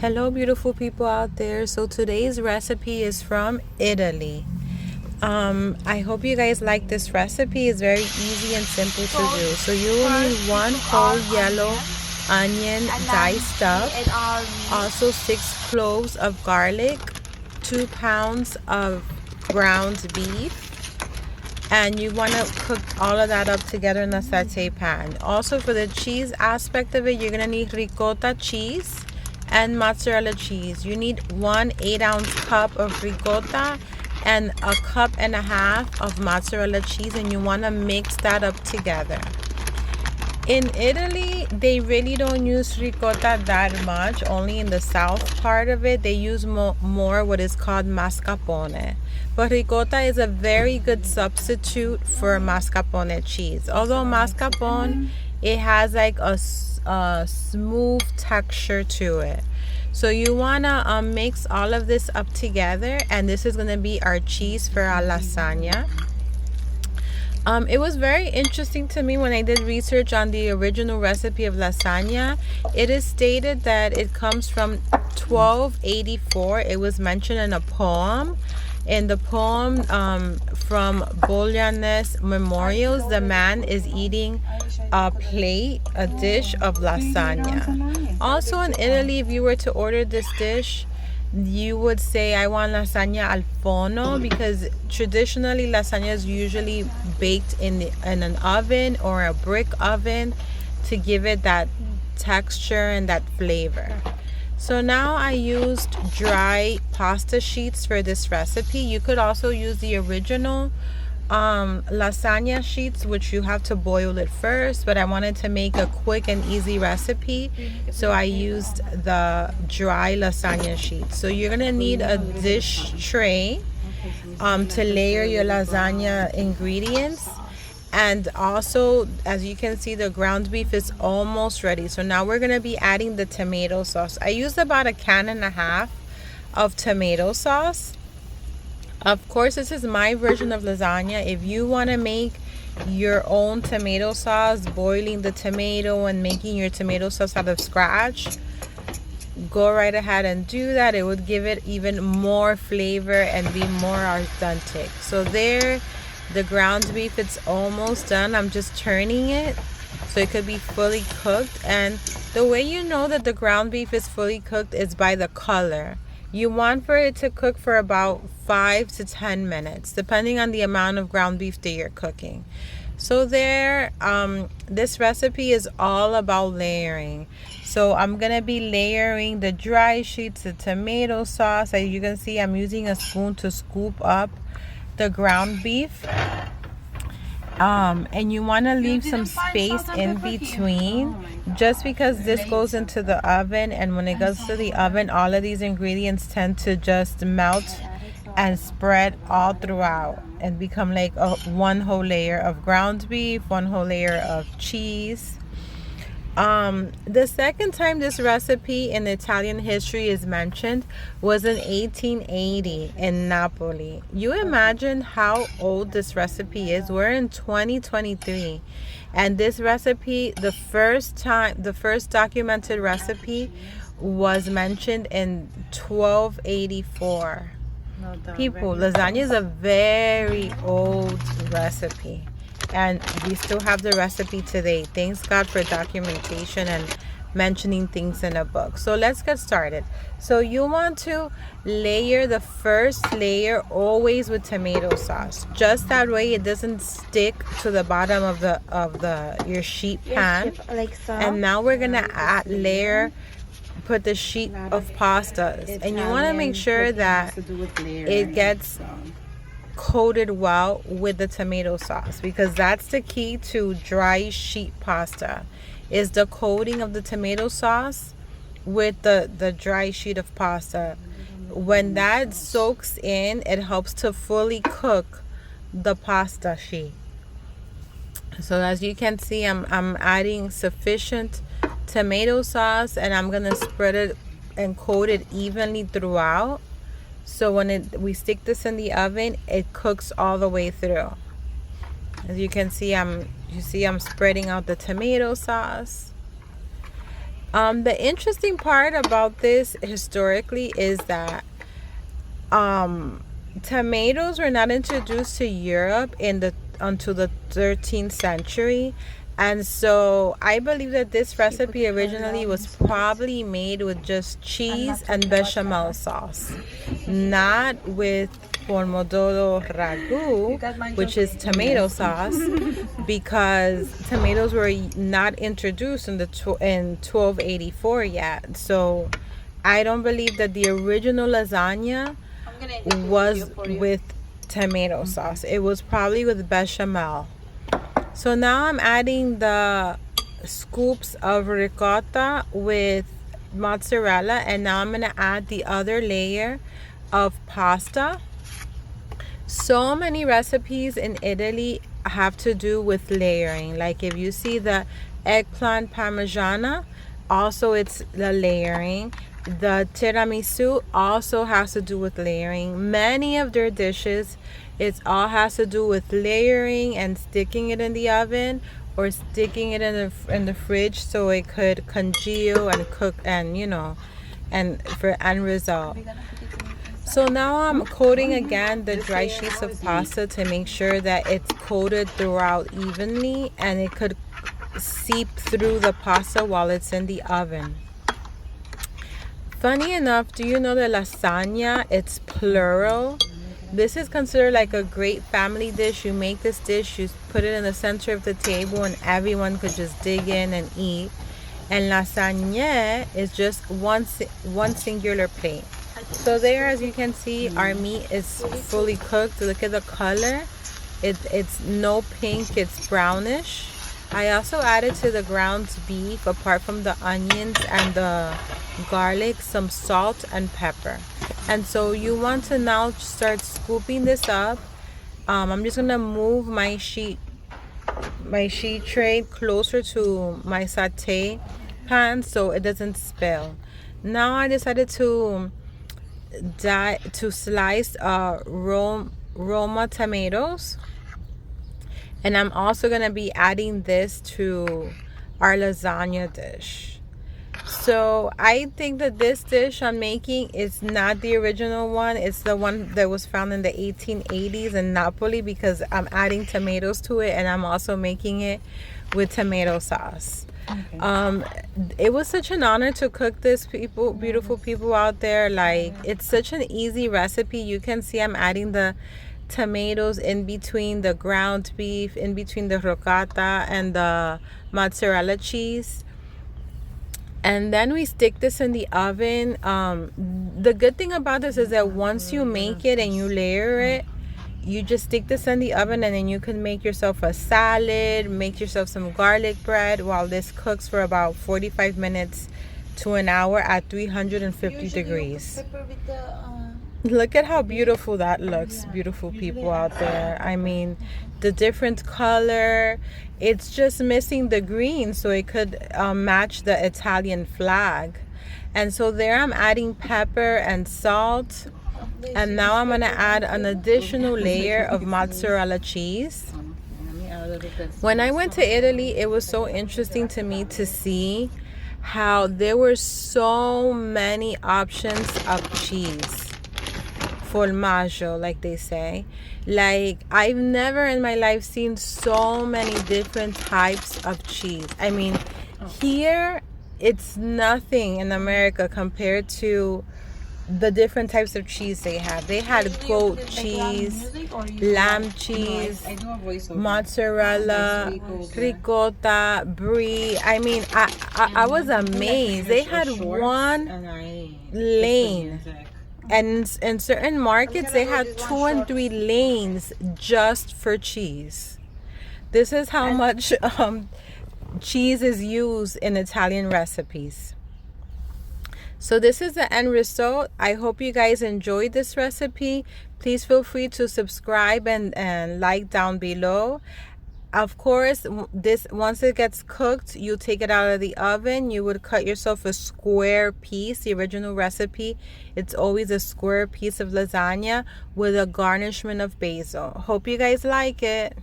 Hello beautiful people out there. So today's recipe is from Italy. I hope you guys like this recipe. It's very easy and simple to do. So you will need one whole yellow onion diced up, also 6 cloves of garlic, 2 pounds of ground beef, and you want to cook all of that up together in a saute pan. Also for the cheese aspect of it, you're gonna need ricotta cheese and mozzarella cheese. You need 1 8-ounce cup of ricotta and a cup and a half of mozzarella cheese, and you want to mix that up together. In Italy, they really don't use ricotta that much. Only in the south part of it, they use more what is called mascarpone. But ricotta is a very good substitute for mascarpone cheese. Although mascarpone, it has like a smooth texture to it. So you want to mix all of this up together, and this is going to be our cheese for our lasagna. It was very interesting to me when I did research on the original recipe of lasagna. It is stated that it comes from 1284. It was mentioned in a poem. In the poem from Bolognese Memorials, the man is eating a dish of lasagna. Also in Italy, if you were to order this dish, you would say, I want lasagna al forno, because traditionally lasagna is usually baked in an oven or a brick oven to give it that texture and that flavor. So now I used dry pasta sheets for this recipe. You could also use the original lasagna sheets, which you have to boil it first, but I wanted to make a quick and easy recipe, so I used the dry lasagna sheets. So you're gonna need a dish tray to layer your lasagna ingredients. And also, as you can see, the ground beef is almost ready. So now we're gonna be adding the tomato sauce. I used about 1.5 cans of tomato sauce. Of course, this is my version of lasagna. If you want to make your own tomato sauce, boiling the tomato and making your tomato sauce out of scratch, go right ahead and do that. It would give it even more flavor and be more authentic. So there, the ground beef, it's almost done. I'm just turning it so it could be fully cooked. And the way you know that the ground beef is fully cooked is by the color. You want for it to cook for about 5 to 10 minutes, depending on the amount of ground beef that you're cooking. So there, this recipe is all about layering. So I'm gonna be layering the dry sheets, the tomato sauce. As you can see, I'm using a spoon to scoop up the ground beef. And you want to leave some space in between, just because this goes into the oven, and when it goes to the oven, all of these ingredients tend to just melt and spread all throughout and become like one whole layer of ground beef, one whole layer of cheese. The second time this recipe in Italian history is mentioned was in 1880 in Napoli. You imagine how old this recipe is? We're in 2023, and this recipe, the first documented recipe was mentioned in 1284. People, lasagna is a very old recipe, and we still have the recipe today. Thanks God for documentation and mentioning things in a book. So let's get started. So you want to layer the first layer always with tomato sauce. Just that way it doesn't stick to the bottom of your sheet pan. And now we're gonna put the sheet of pastas, and you want to make sure that it gets coated well with the tomato sauce, because that's the key to dry sheet pasta, is the coating of the tomato sauce with the dry sheet of pasta. When that soaks in, it helps to fully cook the pasta sheet. So as you can see, I'm adding sufficient tomato sauce, and I'm gonna spread it and coat it evenly throughout. So when we stick this in the oven, it cooks all the way through. As you can see, I'm spreading out the tomato sauce. The interesting part about this historically is that tomatoes were not introduced to Europe until the 13th century. And so I believe that this recipe originally was probably made with just cheese and bechamel sauce, not with pomodoro ragu, which is tomato sauce, because tomatoes were not introduced in 1284 yet. So I don't believe that the original lasagna was with tomato sauce. It was probably with bechamel. So now I'm adding the scoops of ricotta with mozzarella, and now I'm going to add the other layer of pasta. So many recipes in Italy have to do with layering. Like if you see the eggplant parmigiana, also it's the layering. The tiramisu also has to do with layering. Many of their dishes, it all has to do with layering and sticking it in the oven or sticking it in the fridge so it could congeal and cook, and and for end result. So now I'm coating again the dry sheets of pasta to make sure that it's coated throughout evenly and it could seep through the pasta while it's in the oven. Funny enough, do you know that lasagna, it's plural? This is considered like a great family dish. You make this dish, you put it in the center of the table, and everyone could just dig in and eat. And lasagna is just one singular plate. So there, as you can see, our meat is fully cooked. Look at the color. It's no pink, it's brownish. I also added to the ground beef, apart from the onions and the garlic, some salt and pepper. And so you want to now start scooping this up. I'm just gonna move my sheet tray closer to my saute pan so it doesn't spill. Now I decided to slice Roma tomatoes, and I'm also gonna be adding this to our lasagna dish. So I think that this dish I'm making is not the original one. It's the one that was found in the 1880s in Napoli, because I'm adding tomatoes to it and I'm also making it with tomato sauce. Okay. It was such an honor to cook this, beautiful people out there. Like, it's such an easy recipe. You can see I'm adding the tomatoes in between the ground beef, in between the ricotta and the mozzarella cheese. And then we stick this in the oven. The good thing about this is that once you make it and you layer it, you just stick this in the oven, and then you can make yourself a salad, make yourself some garlic bread while this cooks for about 45 minutes to an hour at 350 degrees. Look at how beautiful that looks, beautiful people out there. I mean, the different color, it's just missing the green so it could match the Italian flag. And so there I'm adding pepper and salt. And now I'm gonna add an additional layer of mozzarella cheese. When I went to Italy, it was so interesting to me to see how there were so many options of cheese. Formaggio, like they say. Like, I've never in my life seen so many different types of cheese. I mean, here it's nothing in America compared to the different types of cheese they have. They had goat cheese, lamb cheese, mozzarella, ricotta, brie. I mean, I was amazed. They had one lane. And in certain markets, they had 2 and 3 lanes just for cheese. This is how much cheese is used in Italian recipes. So this is the end result. I hope you guys enjoyed this recipe. Please feel free to subscribe and like down below. Of course, this, once it gets cooked, you take it out of the oven. You would cut yourself a square piece. The original recipe, it's always a square piece of lasagna with a garnishment of basil. Hope you guys like it.